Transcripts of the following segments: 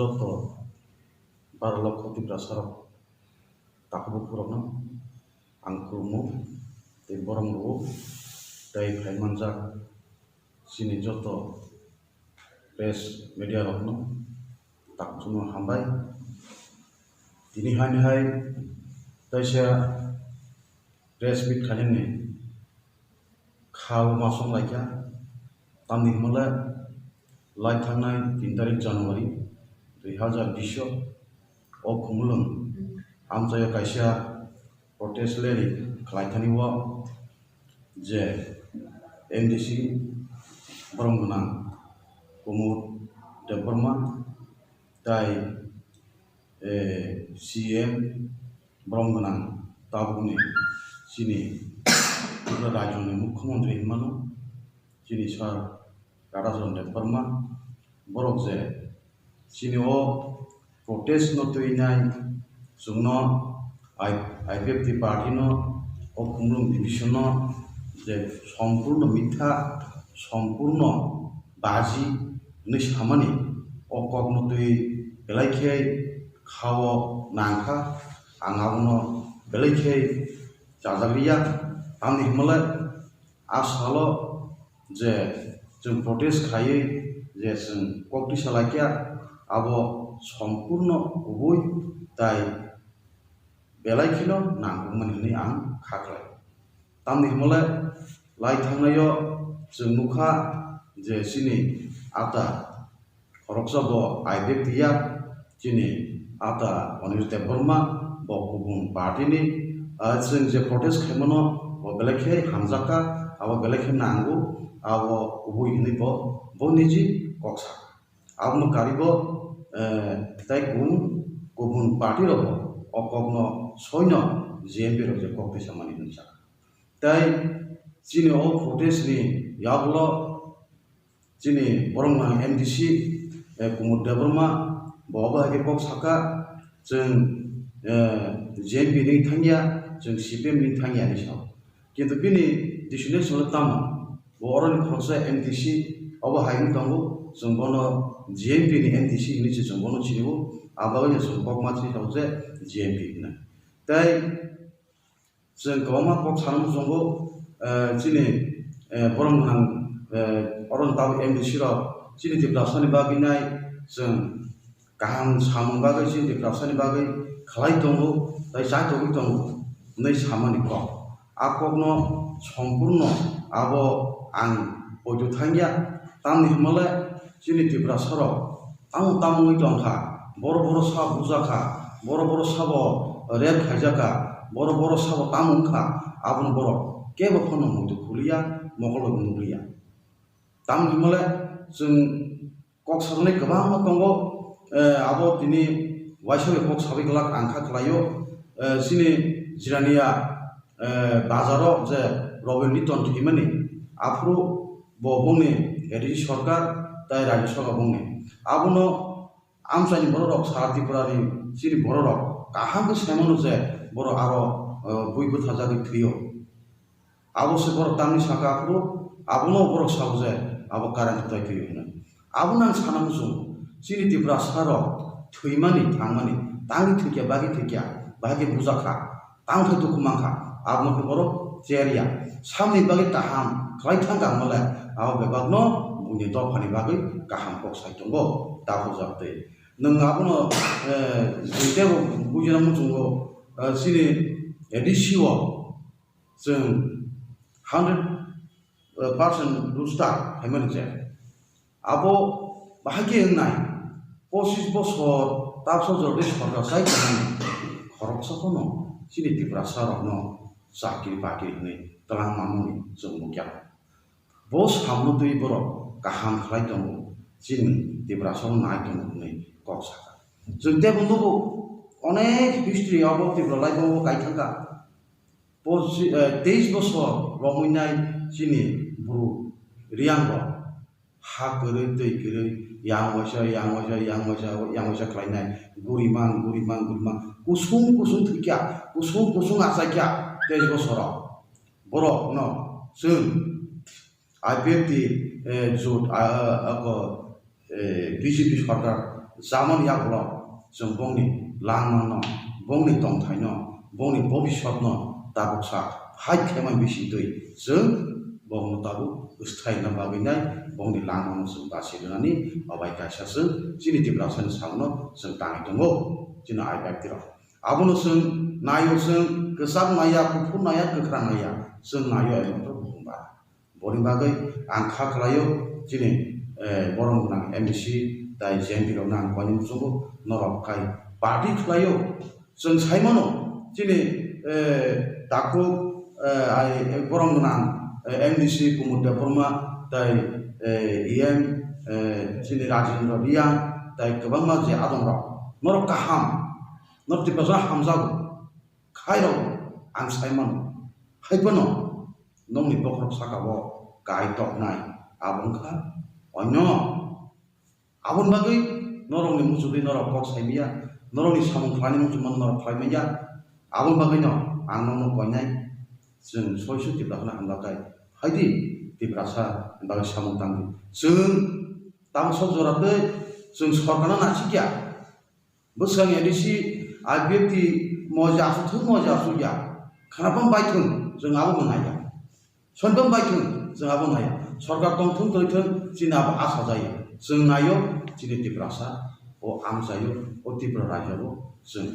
যত 12 লক্ষ টিপ্রাসারক তাকবো পুরনো আংকুরমু তে বরমরু তাই ফাইমানজাক sini যত প্রেস মিডিয়া রকনো তাকজুনো হামবাই তিনি হাই তাইসা প্রেস মিট খালিনি খাও মাসং লাইকা তামনি হমলে লাই थांनाय 3 तारिख जानुवारि 2020 o khumulung amjaya kaisa protest rally khlaithaniwa je MDC Boromgunang Kumud Deborma tai CM Boromgunang tabuni sini rajyoni mukhyamantri himano sini sar Radajon Deborma borok je sini o protest no tuinai sungno IPFT party no o kumlung division no je সম্পূর্ণ মিথ্যা সম্পূর্ণ বাজি nei samani o kokno tui belaikhei khao nangkha angabuno belaikhei jajagriya amni himala asalo je जों protest खायै जे जों कक्ति सालायखिया आबो सम्पूर्ण गुबै ताई बेलायखिल नांगौमोन होननानै आं खाख्लाय तामनि हमलाय लाय थांनायाव जों नुखा जे सिनि आता खरकसाबो आइबेक्तिया सिनि आता अनिल देबबर्मा बो गुबुन पार्टीनि जों जे protest खायमोनो बो बेलायखै हामजाका आबो बेलायखै नांगौ awo ubu ini bo niji koksa abno karibo tai kubun party robo okogno soino JMP ro je kokte samani nisa tai sini o protest ni yaglo sini Boromgunang MDC Kumud Deborma boba ke kok saka जों JMP ni thangya जों CPM ni thangya ni sa kintu bini disune solo tamo Orang khorsa MDC abo haing tango jongbono JMP ni MDC ni che jongbono chiribo abaga ya jongkok matri hause JMP na tai jong goma kok sanam jongbo chini Boromgunang oron taw MDC ro chini deplasani baginai jong kaham samung bagai chini deplasani bagai khalai tango tai sai tango nei samani kok akokno সম্পূর্ণ abo ang ojo thangya tamni himale sini tibrasaro ang tamui tongkha boro sa bujaka boro sabo red khajaka boro sabo tamungkha abun boro kebo khono mutu khuliya mogolo nuliya tamni himale जों kok sarne gabang tongo abo tini waisore kok sabiglak angkha khlayo sini jirania bazaro je Robin ton himani afro bobone eri সরকার তাই রাজ্য সরকার বংনে আবনো আমসানি বড় রক সারাতি পুরানি সিনি বড় রক কাহাকে সেমন যে বড় আরো বইব থাজাকে থিও আবশ্যক বড় তামনি সাকা afro আবনো বড় সাবজে আবো কারেন্ট তাই থিও হন আবনাং সানামসু সিনি তিব্রা সার থইমানি থাংমানি তাंगि থিকিয়া বাগি বুজাখা তাं থই দুকুমাখা আবনো বড় Ceria, samni bagi kaham, kalai tanggang malai, aw bebagno bunyi topani bagi kaham kok sai tunggo, tahu zakte. Nengapuno jute bunyi namu tunggo, sini edisiwo, seng 100% rusta, hemen je. Abo bahagia nai, posis bosor, tapso jordi sorga sai kan, korok sakono, sini tibrasarokno. Sakit pagi ini telah mamuni semua bos hamlu tu ibro kaham khlai tong jin tibrasong naik tong ini kok saka jente bundu onek history abo tibro lai bo kai thangka bos 23 bosor romuinai sini buru riang bo ha gere tei gere yang wasa khlai nai gurimang kusung thikya kusung asakya तेज बसरा बरक न जों IPFT जुट BJP सरकार zaman yaklo जों bongni langmano bongni tongthaino bongni bobishotno tabuksa hai khemai bisitui जों bongno tabu ustaina baginai bongni langmano जों basilani abai kaisasung jini tibrasan sangno जों tangi dongo jina aibai tira abono जों nayo जों kesak naya kufur naya kekrang naya जों nayo emotor bumba boni bagai angka khlayo jini borong nang MDC dai jembiro nang kwani musungo norok kai party khlayo जों saimano jini daku ai borong nang MDC Pemuda Perma dai EM jini Rajendra Riang dai kebang maje adong ro norok kaham norok tipasa hamzago khairo ang saimano haibano nongni pokrok sakabo kai tok nai abongkha onyo abon bagai norong ni musuli norok kok saibia norong ni samung klani musuman norok khlaimeya abon bagai no ang nong koinai जों सयस तिब्राखना हामलाखाय हायदि तिब्रासा बागै samung tangi जों tamso joratै जों सरकारना नाचिकिया बोसां एडिसि आइबिएफटि मजा सुया खानापम बायथों जों आबो मोनहाया सनबम बायथों जों आबो मोनहाया सरकार दंथों थैथों जिनाबो आसा जायो जों नायो जिनि तिब्रासा अ आमजायो अ तिब्रा रायजोआव जों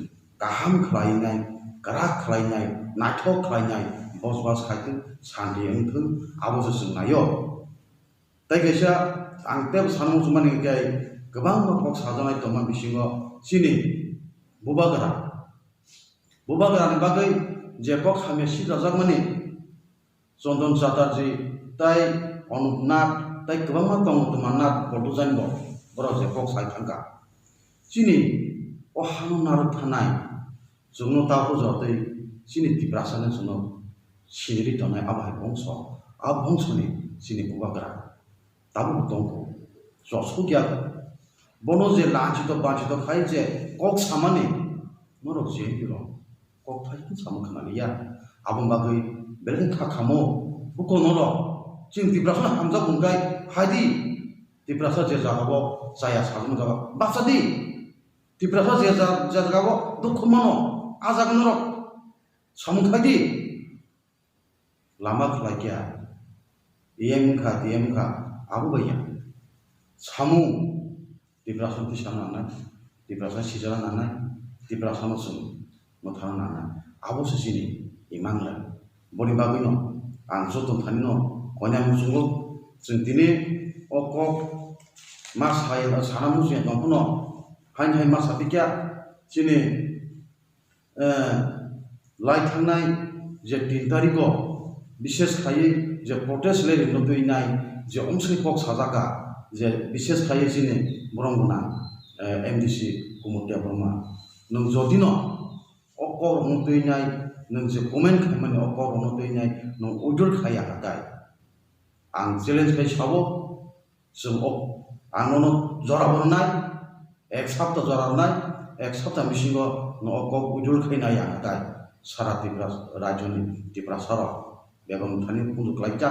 गाहाम खालायनाय गारा खालायनाय नायथक खालायनाय बसबास खायथों सान्थि ओंथों आबोसो जों नायो दा गैसा आं तेब सानमु जुमानि गाय गोबां नखर साजानाय दंमोन बिसिङाव जिनि बुबागरानि बागै जेको खामे सिजाजाक माने चन्दन चाटार्जी ताइ अनुपनाथ ताइ गोबां दङ तमानाथ बड'जानिबो बर' जेको सायथांगा जिनि अ हानुनार थानाय जोंनो दाबो जतै जिनि तिब्रासानो जोंनो सिरि थानाय आबाय बंश आ बंशनि जिनि बुबागरा दाबो दंखौ जसुगिया बनो जे लांचित बांचित खाय जे कक सामानि मरक जे बिरो कक थाइखौ सामखानानिया आबुं बागै बेलेग खाखामो बुको नरो जों तिब्रासा हामजा बुंगाय हादि तिब्रासा जे जागाबो जाया साजन जागा बासादि तिब्रासा जे जागाबो दुखमानो आजागन नरो सामखादि लामा खलायकिया एमखा दिएमखा आबो गैया सामु तिब्रासा तिसाना नाय तिब्रासा सिजाना नाय तिब्रासा जों मोथाना नाय आबोसो जिनि इमांला बनि बागैनो आं जतन थानिनो कन्या मुसुंगो जों दिनै अक मास हाय साना मुसिया दंफनो हाय हाय मास बिकिया जिनि लाइ थांनाय जे 3 तारिखआव विशेष खायै जे प्रोटेस्ट लेरिनो दैनाय जे अंशनि कक साजागा जे विशेष खायै जिनि बरंगना एमडीसी कुमुटिया ब्रह्मा नों जदिनो अकर दैनाय नों जे कमेन्ट खालामनाय अकर दैनाय नों उइदुर खाया हादाय आं चेलेन्ज खाय साबो जों आंनो जरा बरनाय एक सप्ताह जरा बरनाय एक सप्ताह मिसिंगो न अकर उइदुर खायनाय हादाय सारा तिब्रा राज्यनि तिब्रासाराव बेगम थानि पुंजुक लाइजा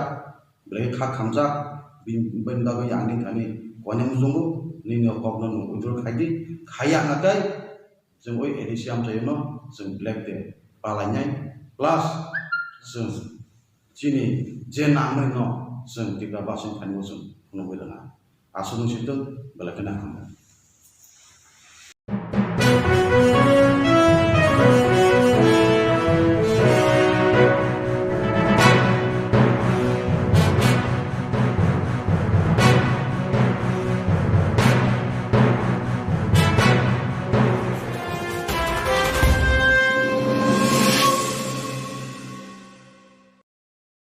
ब्ले खा खामजा बिन बागै आंनि थानि कन्या मुजुंगो निनो ककनो उइदुर खायदि खाया हादाय जों ओइ एडिसि आमजायोनो जों ब्लेक डे पालायनाय प्लास जों जिनि जे नामैनो जों तिब्रा बासिन थानियाव जों नुबोदों आसुदों सिदों बेलेगना